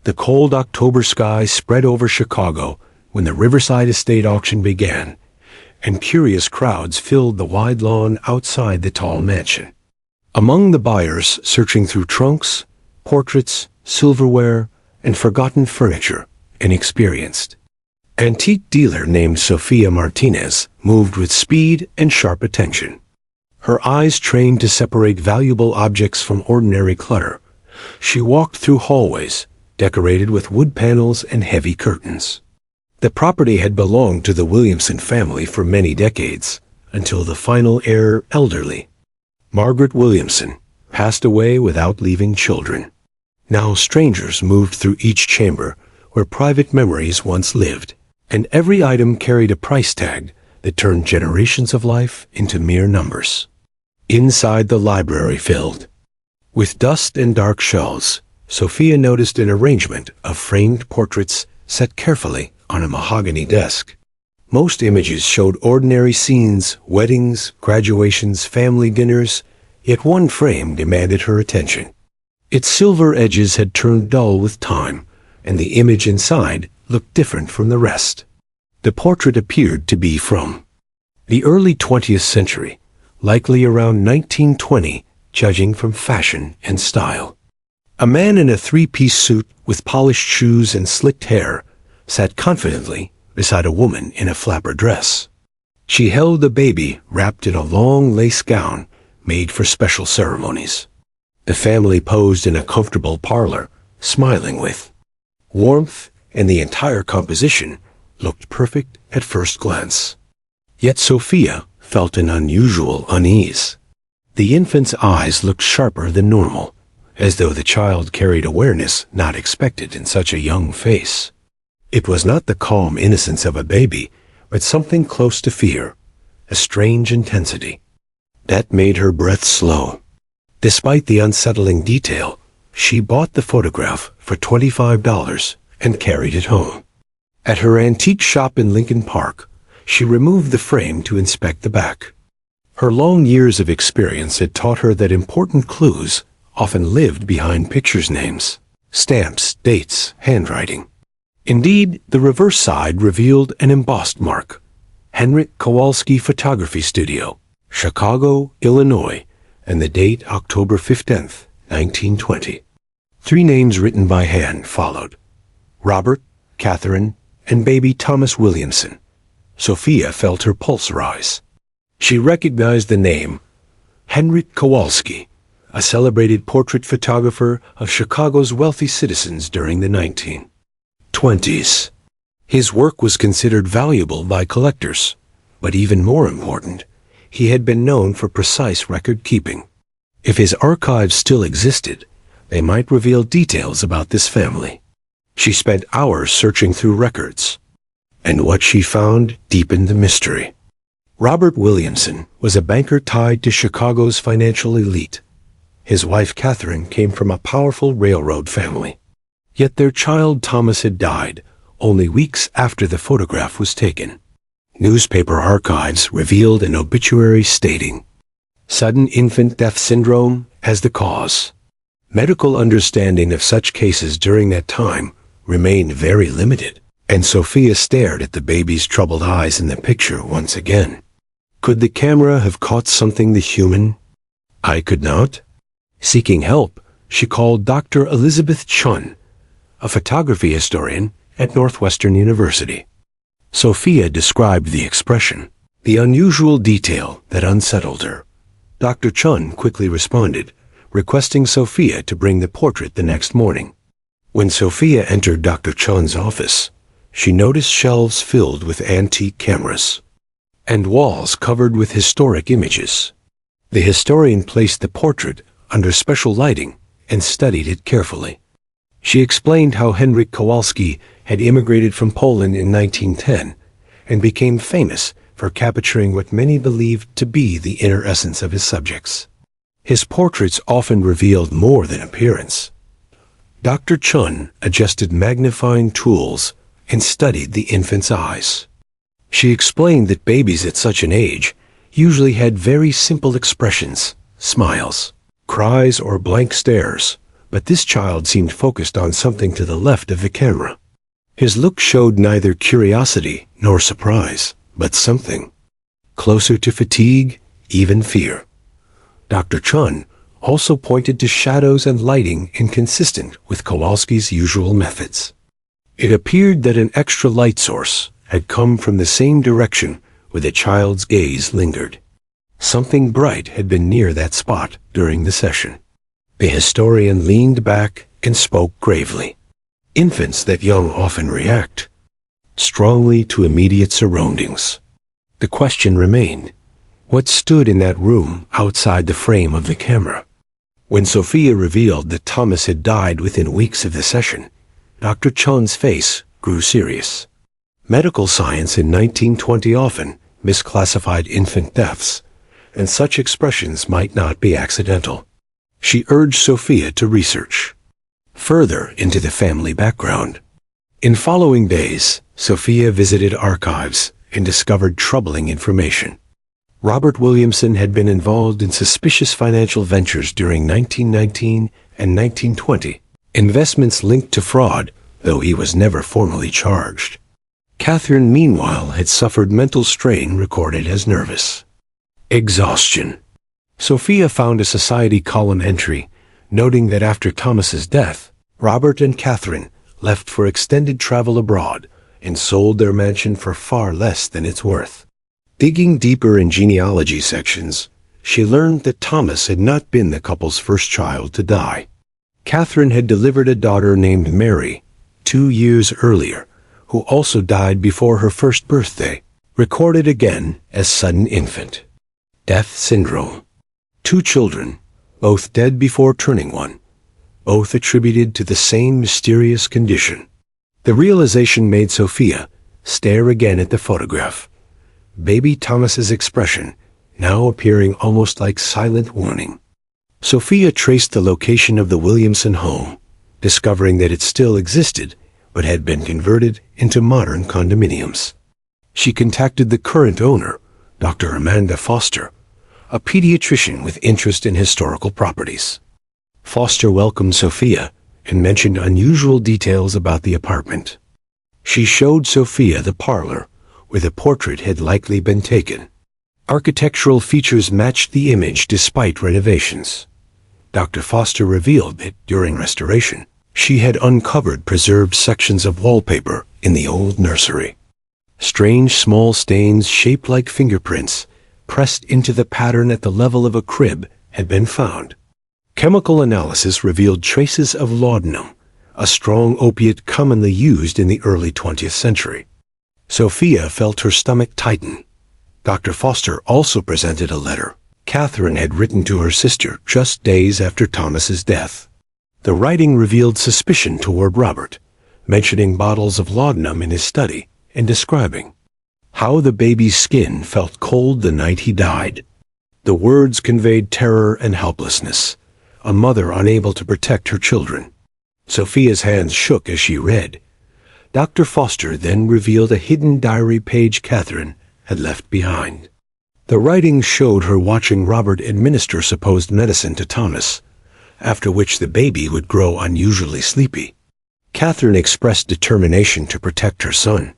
The cold October sky spread over Chicago when the Riverside Estate auction began, and curious crowds filled the wide lawn outside the tall mansion. Among the buyers searching through trunks, portraits, silverware, and forgotten furniture, an experienced antique dealer named Sophia Martinez moved with speed and sharp attention. Her eyes trained to separate valuable objects from ordinary clutter, she walked through hallways decorated with wood panels and heavy curtains. The property had belonged to the Williamson family for many decades, until the final heir, elderly Margaret Williamson, passed away without leaving children. Now strangers moved through each chamber where private memories once lived, and every item carried a price tag that turned generations of life into mere numbers. Inside, the library filled with dust and dark shelves. Sophia noticed an arrangement of framed portraits set carefully on a mahogany desk. Most images showed ordinary scenes, weddings, graduations, family dinners, yet one frame demanded her attention. Its silver edges had turned dull with time, and the image inside looked different from the rest. The portrait appeared to be from the early 20th century, likely around 1920, judging from fashion and style. A man in a three-piece suit with polished shoes and slicked hair sat confidently beside a woman in a flapper dress. She held a baby wrapped in a long lace gown made for special ceremonies. The family posed in a comfortable parlor, smiling with warmth, and the entire composition looked perfect at first glance. Yet Sophia felt an unusual unease. The infant's eyes looked sharper than normal, as though the child carried awareness not expected in such a young face. It was not the calm innocence of a baby, but something close to fear, a strange intensity that made her breath slow. Despite the unsettling detail, she bought the photograph for $25 and carried it home. At her antique shop in Lincoln Park, she removed the frame to inspect the back. Her long years of experience had taught her that important clues often lived behind pictures' names, stamps, dates, handwriting. Indeed, the reverse side revealed an embossed mark, Henryk Kowalski Photography Studio, Chicago, Illinois, and the date October 15th, 1920. 3 names written by hand followed: Robert, Catherine, and baby Thomas Williamson. Sophia felt her pulse rise. She recognized the name Henryk Kowalski, a celebrated portrait photographer of Chicago's wealthy citizens during the 1920s. His work was considered valuable by collectors, but even more important, he had been known for precise record-keeping. If his archives still existed, they might reveal details about this family. She spent hours searching through records, and what she found deepened the mystery. Robert Williamson was a banker tied to Chicago's financial elite. His wife Catherine came from a powerful railroad family. Yet their child Thomas had died only weeks after the photograph was taken. Newspaper archives revealed an obituary stating sudden infant death syndrome as the cause. Medical understanding of such cases during that time remained very limited, and Sophia stared at the baby's troubled eyes in the picture once again. Could the camera have caught something the human eye could not? Seeking help, she called Dr. Elizabeth Chun, a photography historian at Northwestern University. Sophia described the expression, the unusual detail that unsettled her. Dr. Chun quickly responded, requesting Sophia to bring the portrait the next morning. When Sophia entered Dr. Chun's office, she noticed shelves filled with antique cameras and walls covered with historic images. The historian placed the portrait under special lighting and studied it carefully. She explained how Henryk Kowalski had immigrated from Poland in 1910 and became famous for capturing what many believed to be the inner essence of his subjects. His portraits often revealed more than appearance. Dr. Chun adjusted magnifying tools and studied the infant's eyes. She explained that babies at such an age usually had very simple expressions, smiles, cries, or blank stares, but this child seemed focused on something to the left of the camera. His look showed neither curiosity nor surprise, but something closer to fatigue, even fear. Dr. Chun also pointed to shadows and lighting inconsistent with Kowalski's usual methods. It appeared that an extra light source had come from the same direction where the child's gaze lingered. Something bright had been near that spot during the session. The historian leaned back and spoke gravely. Infants that young often react strongly to immediate surroundings. The question remained, what stood in that room outside the frame of the camera? When Sophia revealed that Thomas had died within weeks of the session, Dr. Chun's face grew serious. Medical science in 1920 often misclassified infant deaths, and such expressions might not be accidental. She urged Sophia to research further into the family background. In following days, Sophia visited archives and discovered troubling information. Robert Williamson had been involved in suspicious financial ventures during 1919 and 1920, investments linked to fraud, though he was never formally charged. Catherine, meanwhile, had suffered mental strain recorded as nervous exhaustion. Sophia found a society column entry noting that after Thomas's death, Robert and Catherine left for extended travel abroad and sold their mansion for far less than its worth. Digging deeper in genealogy sections, she learned that Thomas had not been the couple's first child to die. Catherine had delivered a daughter named Mary 2 years earlier, who also died before her first birthday, recorded again as sudden infant death syndrome. 2 children, both dead before turning 1, both attributed to the same mysterious condition. The realization made Sophia stare again at the photograph, baby Thomas's expression now appearing almost like silent warning. Sophia traced the location of the Williamson home, discovering that it still existed but had been converted into modern condominiums. She contacted the current owner, Dr. Amanda Foster, a pediatrician with interest in historical properties. Foster welcomed Sophia and mentioned unusual details about the apartment. She showed Sophia the parlor where the portrait had likely been taken. Architectural features matched the image despite renovations. Dr. Foster revealed that during restoration, she had uncovered preserved sections of wallpaper in the old nursery. Strange small stains shaped like fingerprints pressed into the pattern at the level of a crib had been found. Chemical analysis revealed traces of laudanum, a strong opiate commonly used in the early 20th century. Sophia felt her stomach tighten. Dr. Foster also presented a letter Catherine had written to her sister just days after Thomas's death. The writing revealed suspicion toward Robert, mentioning bottles of laudanum in his study and describing how the baby's skin felt cold the night he died. The words conveyed terror and helplessness, a mother unable to protect her children. Sophia's hands shook as she read. Dr. Foster then revealed a hidden diary page Catherine had left behind. The writing showed her watching Robert administer supposed medicine to Thomas, after which the baby would grow unusually sleepy. Catherine expressed determination to protect her son,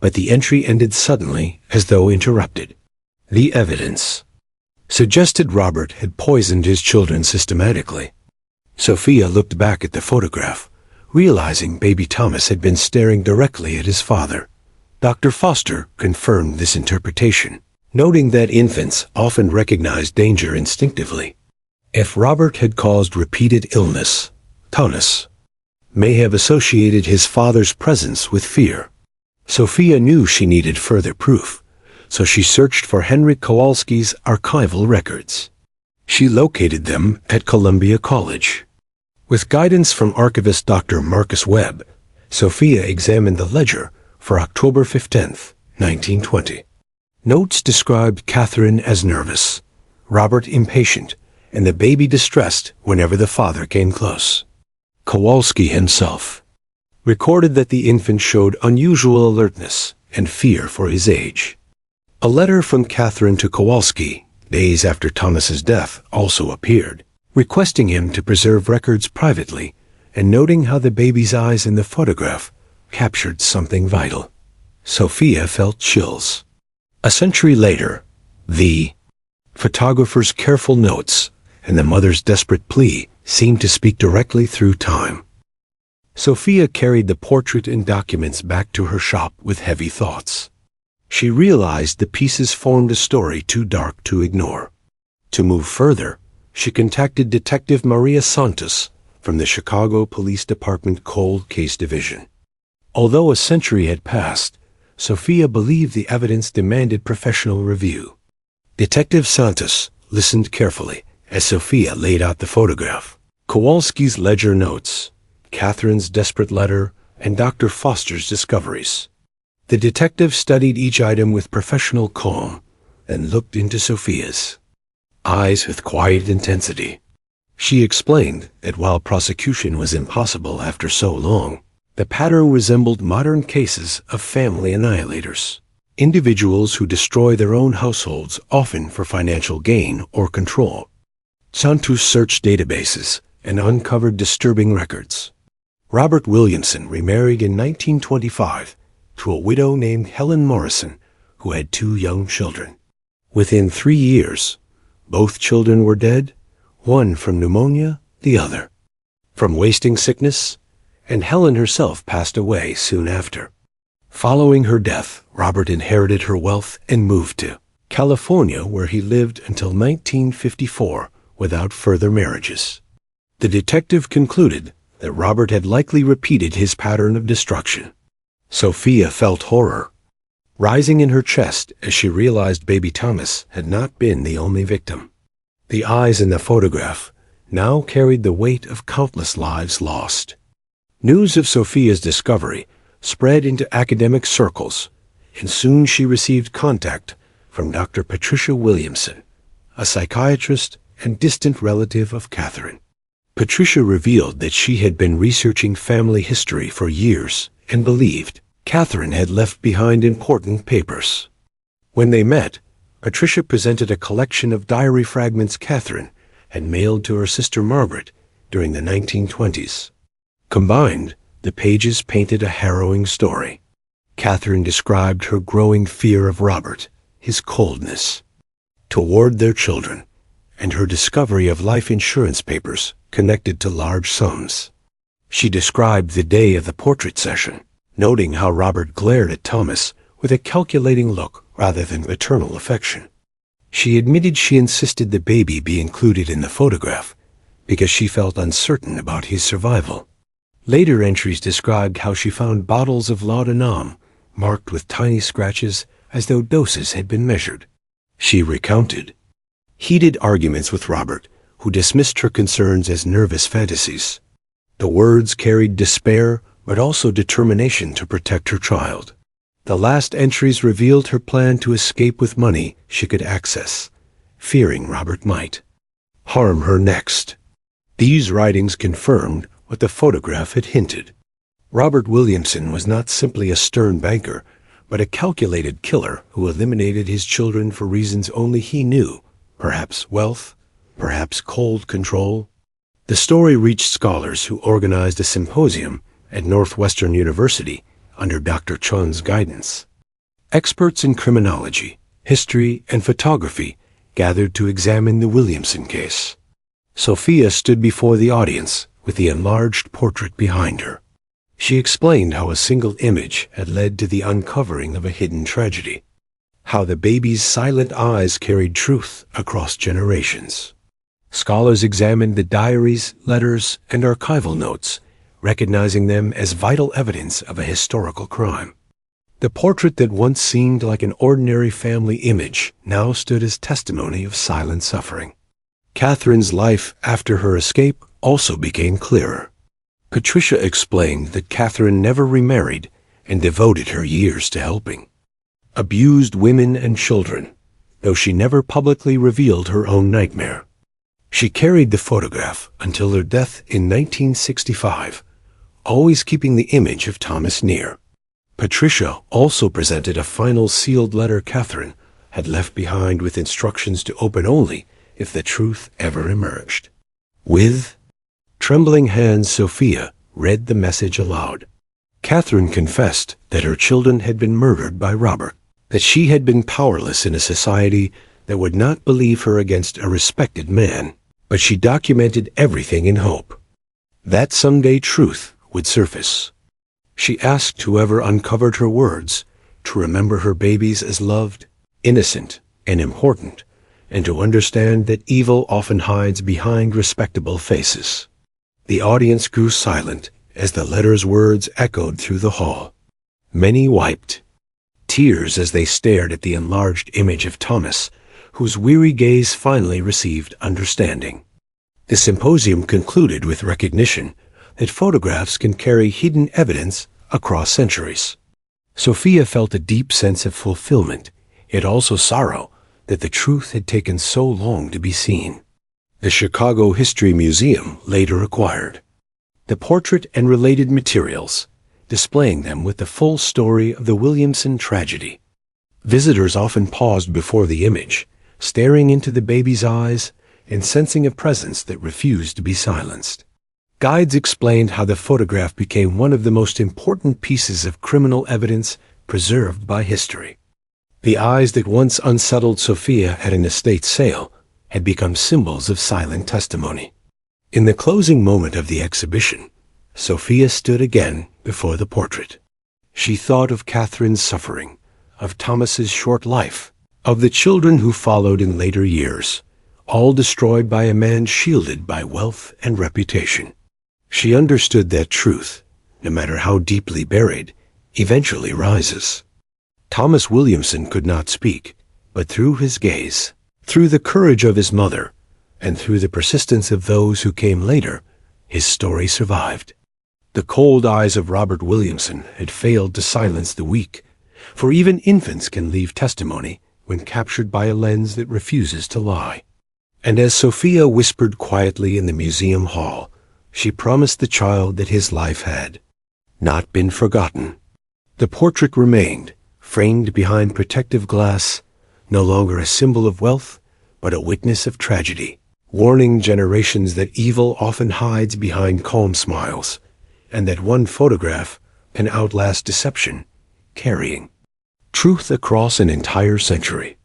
but the entry ended suddenly as though interrupted. The evidence suggested Robert had poisoned his children systematically. Sophia looked back at the photograph, realizing baby Thomas had been staring directly at his father. Dr. Foster confirmed this interpretation, noting that infants often recognize danger instinctively. If Robert had caused repeated illness, Thomas may have associated his father's presence with fear. Sophia knew she needed further proof, so she searched for Henryk Kowalski's archival records. She located them at Columbia College. With guidance from archivist Dr. Marcus Webb, Sophia examined the ledger for October 15th, 1920. Notes described Catherine as nervous, Robert impatient, and the baby distressed whenever the father came close. Kowalski himself recorded that the infant showed unusual alertness and fear for his age. A letter from Catherine to Kowalski, days after Thomas's death, also appeared. requesting him to preserve records privately and noting how the baby's eyes in the photograph captured something vital. Sophia felt chills. A century later, the photographer's careful notes and the mother's desperate plea seemed to speak directly through time. Sophia carried the portrait and documents back to her shop with heavy thoughts. She realized the pieces formed a story too dark to ignore. To move further, she contacted Detective Maria Santos from the Chicago Police Department Cold Case Division. Although a century had passed, Sophia believed the evidence demanded professional review. Detective Santos listened carefully as Sophia laid out the photograph, Kowalski's ledger notes, Catherine's desperate letter, and Dr. Foster's discoveries. The detective studied each item with professional calm and looked into Sophia's eyes with quiet intensity. She explained that while prosecution was impossible after so long, the pattern resembled modern cases of family annihilators, individuals who destroy their own households often for financial gain or control. Santos searched databases and uncovered disturbing records. Robert Williamson remarried in 1925 to a widow named Helen Morrison, who had 2 young children. Within 3 years, both children were dead, one from pneumonia, the other from wasting sickness, and Helen herself passed away soon after. Following her death, Robert inherited her wealth and moved to California, where he lived until 1954 without further marriages. The detective concluded that Robert had likely repeated his pattern of destruction. Sophia felt horror rising in her chest as she realized baby Thomas had not been the only victim. The eyes in the photograph now carried the weight of countless lives lost. News of Sophia's discovery spread into academic circles, and soon she received contact from Dr. Patricia Williamson, a psychiatrist and distant relative of Catherine. Patricia revealed that she had been researching family history for years and believed Catherine had left behind important papers. When they met, Patricia presented a collection of diary fragments Catherine had mailed to her sister Margaret during the 1920s. Combined, the pages painted a harrowing story. Catherine described her growing fear of Robert, his coldness toward their children, and her discovery of life insurance papers connected to large sums. She described the day of the portrait session, noting how Robert glared at Thomas with a calculating look rather than paternal affection. She admitted she insisted the baby be included in the photograph because she felt uncertain about his survival. Later entries described how she found bottles of laudanum marked with tiny scratches as though doses had been measured. She recounted heated arguments with Robert, who dismissed her concerns as nervous fantasies. The words carried despair but also determination to protect her child. The last entries revealed her plan to escape with money she could access, fearing Robert might harm her next. These writings confirmed what the photograph had hinted. Robert Williamson was not simply a stern banker, but a calculated killer who eliminated his children for reasons only he knew, perhaps wealth, perhaps cold control. The story reached scholars who organized a symposium at Northwestern University under Dr. Chun's guidance. Experts in criminology, history, and photography gathered to examine the Williamson case. Sophia stood before the audience with the enlarged portrait behind her. She explained how a single image had led to the uncovering of a hidden tragedy, how the baby's silent eyes carried truth across generations. Scholars examined the diaries, letters, and archival notes, recognizing them as vital evidence of a historical crime. The portrait that once seemed like an ordinary family image now stood as testimony of silent suffering. Catherine's life after her escape also became clearer. Patricia explained that Catherine never remarried and devoted her years to helping abused women and children, though she never publicly revealed her own nightmare. She carried the photograph until her death in 1965, always keeping the image of Thomas near. Patricia also presented a final sealed letter Catherine had left behind with instructions to open only if the truth ever emerged. With trembling hands, Sophia read the message aloud. Catherine confessed that her children had been murdered by Robert, that she had been powerless in a society that would not believe her against a respected man, but she documented everything in hope that someday truth would surface. She asked whoever uncovered her words to remember her babies as loved, innocent, and important, and to understand that evil often hides behind respectable faces. The audience grew silent as the letter's words echoed through the hall. Many wiped tears as they stared at the enlarged image of Thomas, whose weary gaze finally received understanding. The symposium concluded with recognition that photographs can carry hidden evidence across centuries. Sophia felt a deep sense of fulfillment, yet also sorrow that the truth had taken so long to be seen. The Chicago History Museum later acquired the portrait and related materials, displaying them with the full story of the Williamson tragedy. Visitors often paused before the image, staring into the baby's eyes and sensing a presence that refused to be silenced. Guides explained how the photograph became one of the most important pieces of criminal evidence preserved by history. The eyes that once unsettled Sophia at an estate sale had become symbols of silent testimony. In the closing moment of the exhibition, Sophia stood again before the portrait. She thought of Catherine's suffering, of Thomas's short life, of the children who followed in later years, all destroyed by a man shielded by wealth and reputation. She understood that truth, no matter how deeply buried, eventually rises. Thomas Williamson could not speak, but through his gaze, through the courage of his mother, and through the persistence of those who came later, his story survived. The cold eyes of Robert Williamson had failed to silence the weak, for even infants can leave testimony when captured by a lens that refuses to lie. And as Sophia whispered quietly in the museum hall, she promised the child that his life had not been forgotten. The portrait remained, framed behind protective glass, no longer a symbol of wealth, but a witness of tragedy, warning generations that evil often hides behind calm smiles, and that one photograph can outlast deception, carrying truth across an entire century.